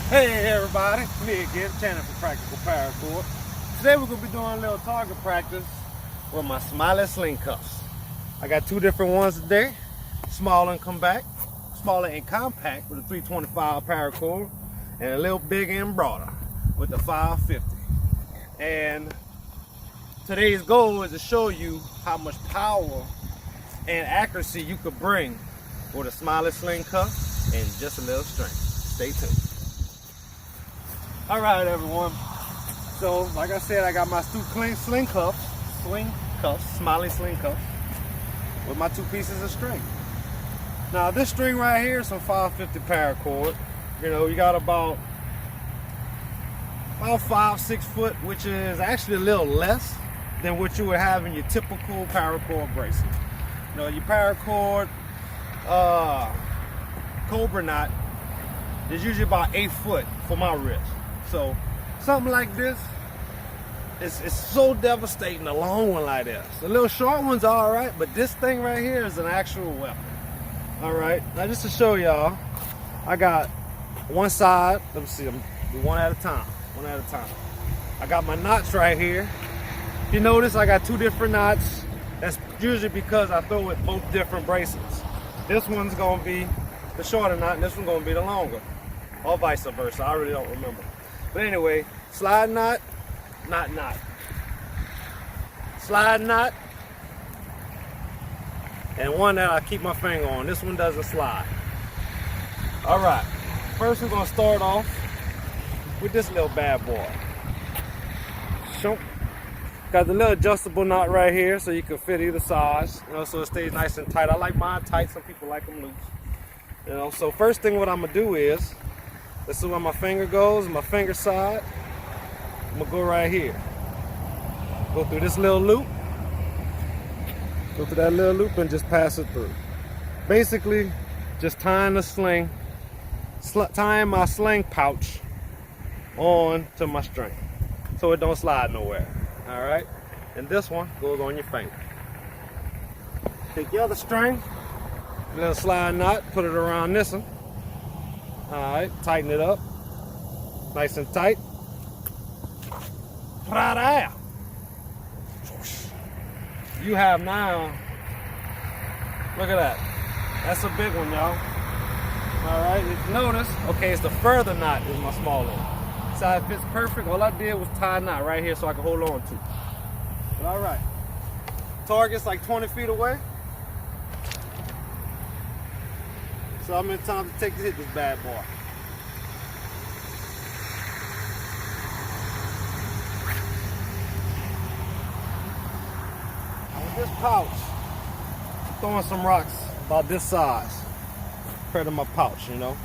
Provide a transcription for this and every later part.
Hey everybody, me again, Tanner for Practical Paracord. Today we're going to be doing a little target practice with my Smiling Sling Cuffs. I got two different ones today, smaller and compact with a 325 Paracord, and a little bigger and broader with the 550. And today's goal is to show you how much power and accuracy you could bring with a Smiling Sling Cuff and just a little strength. Stay tuned. All right, everyone. So, like I said, I got my two sling cuffs, Smiling Sling Cuffs, with my two pieces of string. Now, this string right here is some 550 Paracord. You know, you got about 5-6 foot, which is actually a little less than what you would have in your typical Paracord bracelet. You know, your Paracord Cobra knot is usually about 8 foot for my wrist. So something like this is so devastating, a long one like this. The little short ones are all right, but this thing right here is an actual weapon. All right, now just to show y'all, I got one side. Let me see, I'm one at a time. I got my knots right here. If you notice, I got two different knots. That's usually because I throw with both different bracelets. This one's gonna be the shorter knot, and this one's gonna be the longer, or vice versa. I really don't remember. But anyway, slide knot, knot, slide knot, and one that I keep my finger on. This one doesn't slide. All right, first we're gonna start off with this little bad boy. Got the little adjustable knot right here, so you can fit either size, you know, so it stays nice and tight. I like mine tight, some people like them loose. You know, so first thing what I'm gonna do is, let's see where my finger goes, my finger side. I'm gonna go right here. Go through this little loop. Go through that little loop and just pass it through. Basically, just tying the sling, tying my sling pouch on to my string so it don't slide nowhere. All right? And this one goes on your finger. Take your other string, little slide knot, put it around this one. All right, tighten it up, nice and tight. You have now, look at that. That's a big one, y'all. All right, if you notice, okay, it's the further knot is my smaller one. So it fits perfect. All I did was tie a knot right here so I can hold on to it. But all right, target's like 20 feet away. So I'm in time to hit this bad boy. With this pouch, I'm throwing some rocks about this size compared to my pouch, you know.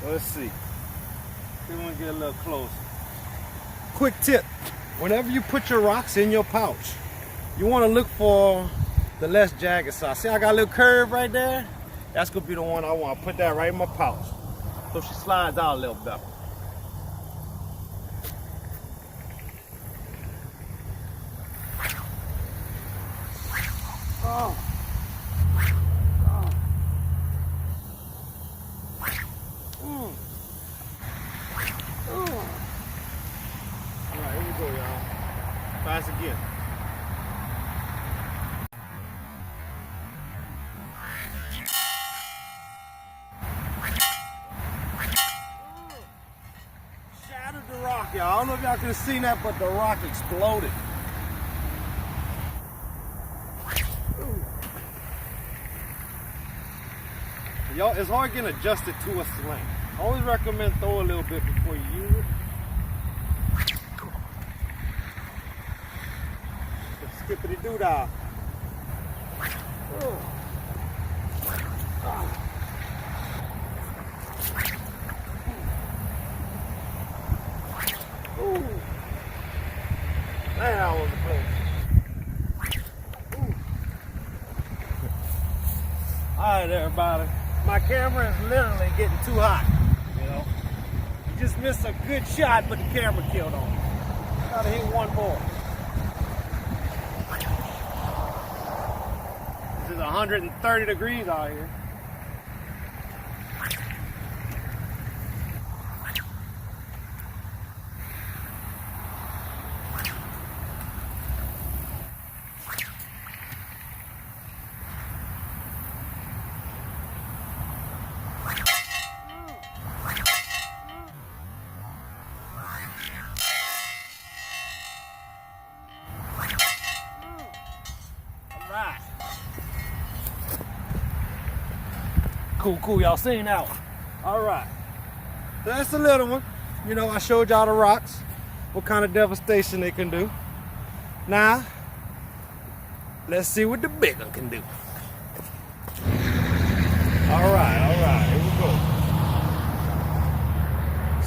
So let's see. We want to get a little closer. Quick tip: whenever you put your rocks in your pouch, you want to look for the less jagged side. See, I got a little curve right there. That's gonna be the one I want. Put that right in my pouch so she slides out a little better. Oh. All right, here we go, y'all. Pass again. The rock, y'all. I don't know if y'all could have seen that, but the rock exploded. Y'all, it's hard getting adjusted to a sling. I always recommend throw a little bit before you use it. Skippity doo dah. Man, that was close. All right, everybody. My camera is literally getting too hot. You know, you just missed a good shot, but the camera killed on me. Gotta hit one more. This is 130 degrees out here. Cool. Y'all seen that one? All right. So that's the little one. You know, I showed y'all the rocks, what kind of devastation they can do. Now, let's see what the big one can do. All right, here we go.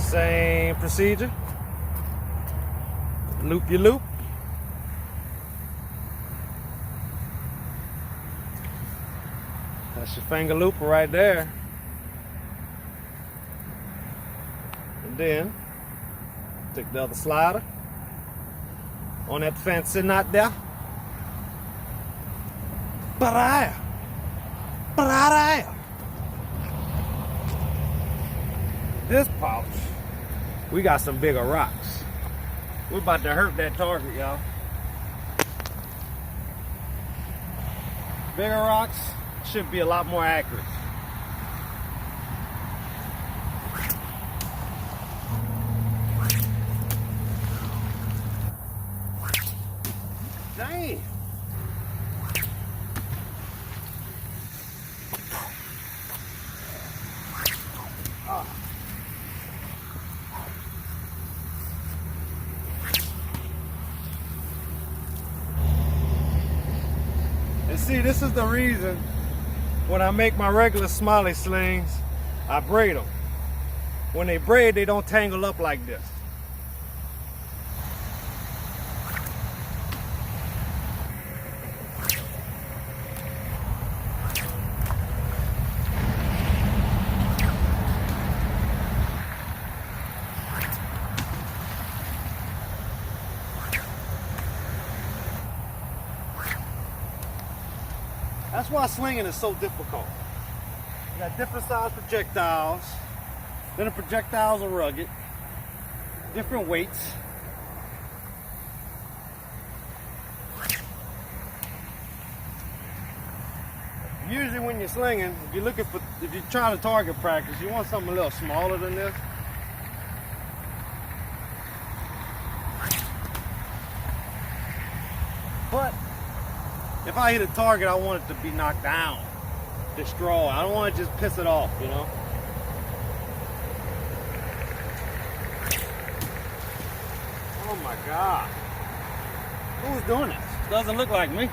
Same procedure. Loop your loop. That's your finger looper right there. And then take the other slider on that fancy knot there. This pouch, we got some bigger rocks. We're about to hurt that target, y'all. Bigger rocks should be a lot more accurate. Dang. And see, this is the reason when I make my regular Smiling slings, I braid them. When they braid, they don't tangle up like this. That's why slinging is so difficult. You got different size projectiles. Then the projectiles are rugged. Different weights. Usually when you're slinging, if you're trying to target practice, you want something a little smaller than this. But if I hit a target, I want it to be knocked down, destroyed. I don't want to just piss it off, you know? Oh my God. Who's doing this? Doesn't look like me.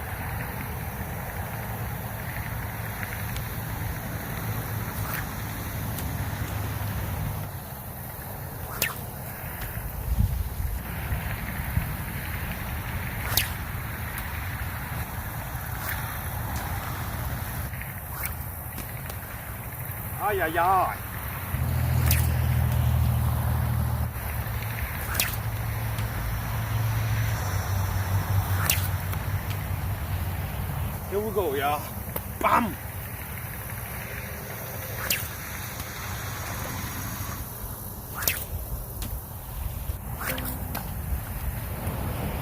Ay, ay, ay. Here we go, y'all. Bam!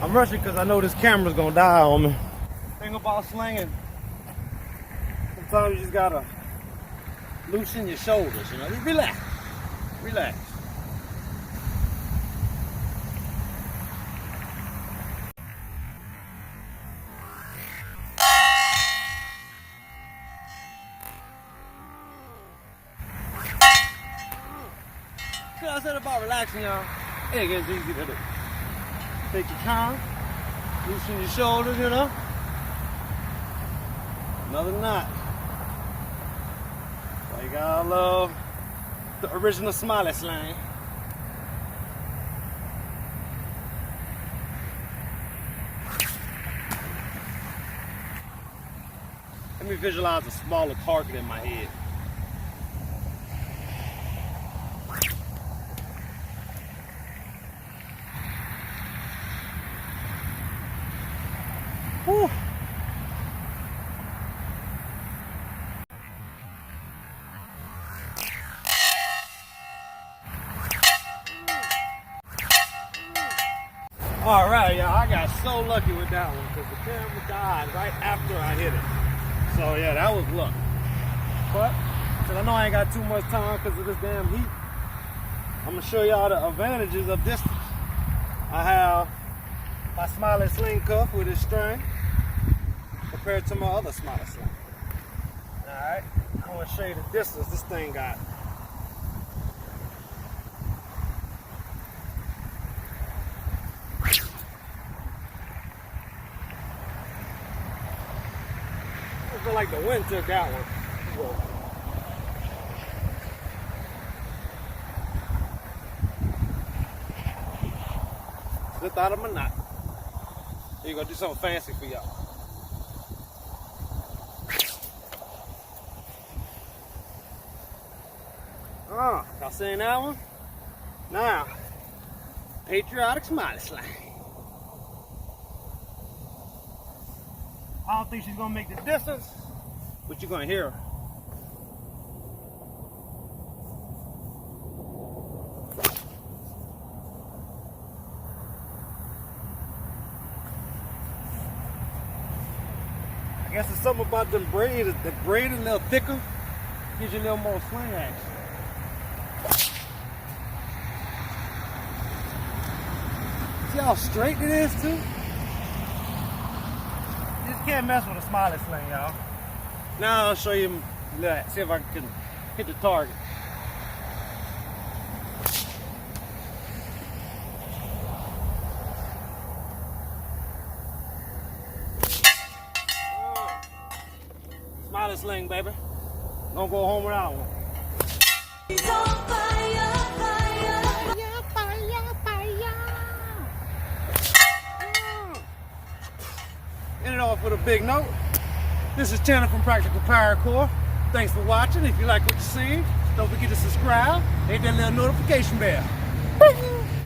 I'm rushing because I know this camera's gonna die on me. Thing about slinging, sometimes you just gotta loosen your shoulders, you know. Just relax. Relax. See what I said about relaxing, y'all? It gets easy to do. Take your time, loosen your shoulders, you know. Another knot. You gotta love the original Smiling Sling. Let me visualize a smaller target in my head. Whew. All right, y'all, I got so lucky with that one because the camera died right after I hit it. So yeah, that was luck. But, since I know I ain't got too much time because of this damn heat, I'm gonna show y'all the advantages of distance. I have my Smiling Sling Cuff with its string compared to my other Smiling Sling. Now, Alright, I'm gonna show you the distance this thing got. I feel like the wind took that one. Whoa. Slipped out of my knot. Here you go, do something fancy for y'all. Y'all seen that one? Now, patriotic Smiling Sling. I don't think she's gonna make the distance, but you're gonna hear her. I guess it's something about them braids. The braid is a little thicker, gives you a little more swing action. See how straight it is too? You just can't mess with a Smiling Sling, y'all. Now I'll show you that. See if I can hit the target. Smiling Sling, baby. Gonna go home without one. End it off with a big note. This is Tanner from Practical Paracord. Thanks for watching. If you like what you're seeing, don't forget to subscribe. Hit that little notification bell.